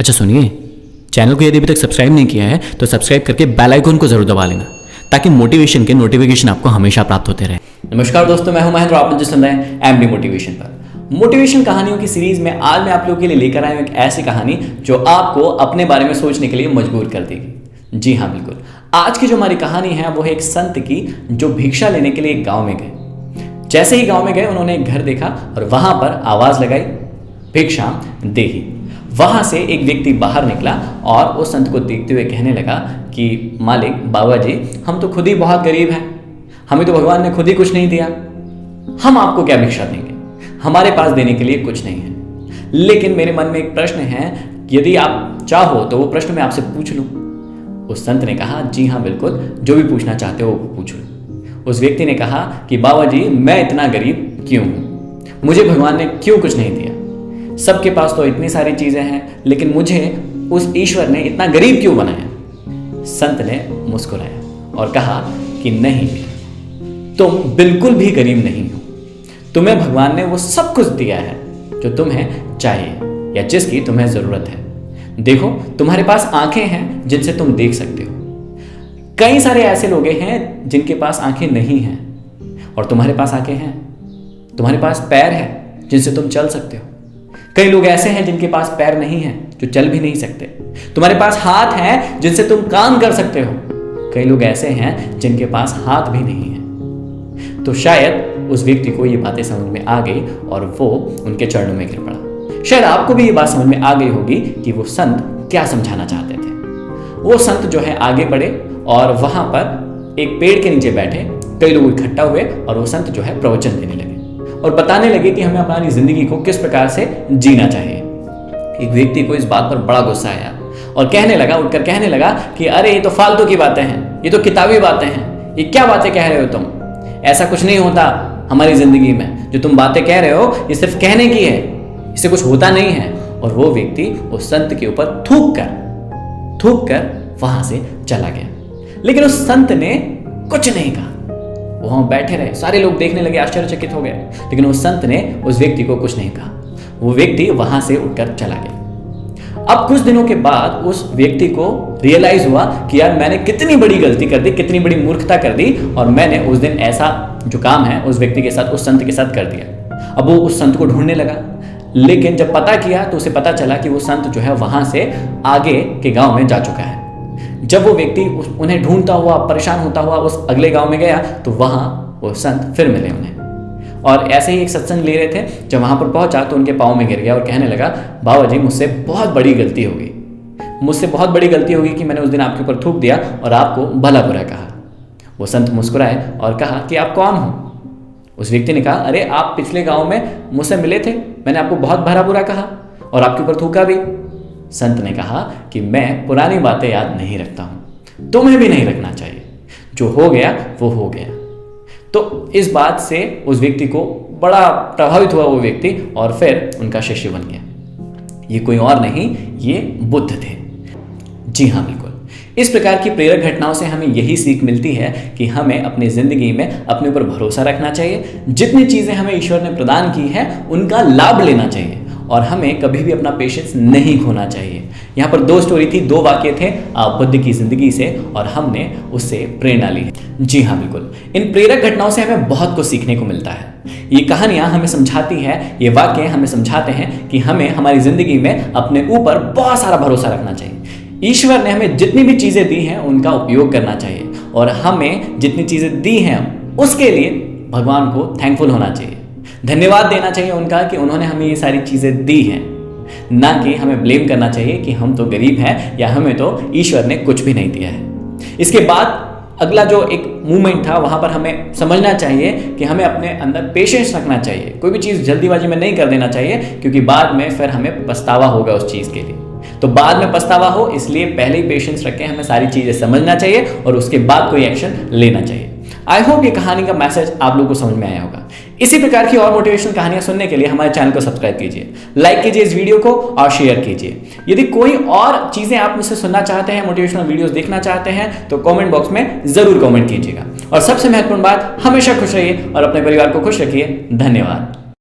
अच्छा सुनिए, चैनल को यदि अभी तक सब्सक्राइब नहीं किया है तो सब्सक्राइब करके बेल आइकन को जरूर दबा लेना ताकि मोटिवेशन के नोटिफिकेशन आपको हमेशा प्राप्त होते रहे। नमस्कार दोस्तों, मैं हूं महेंद्र, आप मुझे सुन रहे हैं एमडी मोटिवेशन पर। मोटिवेशन कहानियों की सीरीज में आज मैं आप लोगों के लिए लेकर आया हूं एक ऐसी कहानी जो आपको अपने बारे में सोचने के लिए मजबूर कर देगी। जी हाँ, बिल्कुल। आज की जो हमारी कहानी है वो है एक संत की जो भिक्षा लेने के लिए एक गांव में गए। जैसे ही गांव में गए उन्होंने एक घर देखा और वहां पर आवाज लगाई, भिक्षा देही। वहां से एक व्यक्ति बाहर निकला और उस संत को देखते हुए कहने लगा कि मालिक, बाबा जी, हम तो खुद ही बहुत गरीब हैं, हमें तो भगवान ने खुद ही कुछ नहीं दिया, हम आपको क्या भिक्षा देंगे, हमारे पास देने के लिए कुछ नहीं है। लेकिन मेरे मन में एक प्रश्न है, यदि आप चाहो तो वो प्रश्न मैं आपसे पूछ लूं। उस संत ने कहा, जी हाँ बिल्कुल, जो भी पूछना चाहते हो वो पूछ लो। उस व्यक्ति ने कहा कि बाबा जी, मैं इतना गरीब क्यों हूं, मुझे भगवान ने क्यों कुछ नहीं दिया, सबके पास तो इतनी सारी चीजें हैं, लेकिन मुझे उस ईश्वर ने इतना गरीब क्यों बनाया। संत ने मुस्कुराया और कहा कि नहीं, तुम बिल्कुल भी गरीब नहीं हो, तुम्हें भगवान ने वो सब कुछ दिया है जो तुम्हें चाहिए या जिसकी तुम्हें जरूरत है। देखो, तुम्हारे पास आंखें हैं जिनसे तुम देख सकते हो। कई सारे ऐसे लोग हैं जिनके पास आंखें नहीं हैं और तुम्हारे पास आंखें हैं। तुम्हारे पास पैर है जिनसे तुम चल सकते हो। कई लोग ऐसे हैं जिनके पास पैर नहीं है, जो चल भी नहीं सकते। तुम्हारे पास हाथ है जिनसे तुम काम कर सकते हो। कई लोग ऐसे हैं जिनके पास हाथ भी नहीं है। तो शायद उस व्यक्ति को ये बातें समझ में आ गई और वो उनके चरणों में गिर पड़ा। शायद आपको भी ये बात समझ में आ गई होगी कि वो संत क्या समझाना चाहते थे। वो संत जो है आगे बढ़े और वहां पर एक पेड़ के नीचे बैठे कई लोग इकट्ठा हुए और वो संत जो है प्रवचन देने लगे और बताने लगे कि हमें अपनी जिंदगी को किस प्रकार से जीना चाहिए। एक व्यक्ति को इस बात पर बड़ा गुस्सा आया और उठकर कहने लगा कि अरे ये तो फालतू की बातें हैं, ये तो किताबी बातें हैं, ये क्या बातें कह रहे हो तुम, ऐसा कुछ नहीं होता हमारी जिंदगी में, जो तुम बातें कह रहे हो ये सिर्फ कहने की है, इससे कुछ होता नहीं है। और वो व्यक्ति उस संत के ऊपर थूक कर वहां से चला गया। लेकिन उस संत ने कुछ नहीं कहा, वहां बैठे रहे। सारे लोग देखने लगे, आश्चर्यचकित हो गए, लेकिन उस संत ने उस व्यक्ति को कुछ नहीं कहा। वो व्यक्ति वहां से उठकर चला गया। अब कुछ दिनों के बाद उस व्यक्ति को रियलाइज हुआ कि यार, मैंने कितनी बड़ी गलती कर दी, कितनी बड़ी मूर्खता कर दी और मैंने उस दिन ऐसा जो काम है उस व्यक्ति के साथ, उस संत के साथ कर दिया। अब वो उस संत को ढूंढने लगा, लेकिन जब पता किया तो उसे पता चला कि वो संत जो है वहां से आगे के गांव में जा चुका है। जब वो व्यक्ति उन्हें ढूंढता हुआ, परेशान होता हुआ उस अगले गांव में गया तो वहां वो संत फिर मिले उन्हें और ऐसे ही एक सत्संग ले रहे थे। जब वहां पर पहुंचा तो उनके पाँव में गिर गया और कहने लगा, बाबा जी, मुझसे बहुत बड़ी गलती होगी, मुझसे बहुत बड़ी गलती होगी कि मैंने उस दिन आपके ऊपर थूक दिया और आपको भला बुरा कहा। वो संत मुस्कुराए और कहा कि आप कौन हो। उस व्यक्ति ने कहा, अरे आप पिछले गाँव में मुझसे मिले थे, मैंने आपको बहुत भला बुरा कहा और आपके ऊपर थूका भी। संत ने कहा कि मैं पुरानी बातें याद नहीं रखता हूं, तुम्हें भी नहीं रखना चाहिए, जो हो गया वो हो गया। तो इस बात से उस व्यक्ति को बड़ा प्रभावित हुआ वो व्यक्ति और फिर उनका शिष्य बन गया। ये कोई और नहीं, ये बुद्ध थे। जी हाँ, बिल्कुल। इस प्रकार की प्रेरक घटनाओं से हमें यही सीख मिलती है कि हमें अपनी जिंदगी में अपने ऊपर भरोसा रखना चाहिए। जितनी चीजें हमें ईश्वर ने प्रदान की है उनका लाभ लेना चाहिए और हमें कभी भी अपना पेशेंस नहीं खोना चाहिए। यहाँ पर दो स्टोरी थी, दो वाक्य थे बुद्ध की जिंदगी से और हमने उससे प्रेरणा ली है। जी हाँ, बिल्कुल। इन प्रेरक घटनाओं से हमें बहुत कुछ सीखने को मिलता है। ये कहानियां हमें समझाती है, ये वाक्य हमें समझाते हैं कि हमें हमारी जिंदगी में अपने ऊपर बहुत सारा भरोसा रखना चाहिए। ईश्वर ने हमें जितनी भी चीजें दी हैं उनका उपयोग करना चाहिए और हमें जितनी चीजें दी हैं उसके लिए भगवान को थैंकफुल होना चाहिए, धन्यवाद देना चाहिए उनका कि उन्होंने हमें ये सारी चीजें दी हैं, ना कि हमें ब्लेम करना चाहिए कि हम तो गरीब हैं या हमें तो ईश्वर ने कुछ भी नहीं दिया है। इसके बाद अगला जो एक मूवमेंट था वहां पर हमें समझना चाहिए कि हमें अपने अंदर पेशेंस रखना चाहिए। कोई भी चीज़ जल्दीबाजी में नहीं कर देना चाहिए क्योंकि बाद में फिर हमें पछतावा होगा उस चीज़ के लिए। तो बाद में पछतावा हो इसलिए पहले ही पेशेंस रखें, हमें सारी चीज़ें समझना चाहिए और उसके बाद कोई एक्शन लेना चाहिए। आई होप ये कहानी का मैसेज आप लोगों को समझ में आया होगा। इसी प्रकार की और मोटिवेशनल कहानियां सुनने के लिए हमारे चैनल को सब्सक्राइब कीजिए, लाइक कीजिए इस वीडियो को और शेयर कीजिए। यदि कोई और चीजें आप मुझसे सुनना चाहते हैं, मोटिवेशनल वीडियोस देखना चाहते हैं तो कमेंट बॉक्स में जरूर कमेंट कीजिएगा। और सबसे महत्वपूर्ण बात, हमेशा खुश रहिए और अपने परिवार को खुश रखिए। धन्यवाद।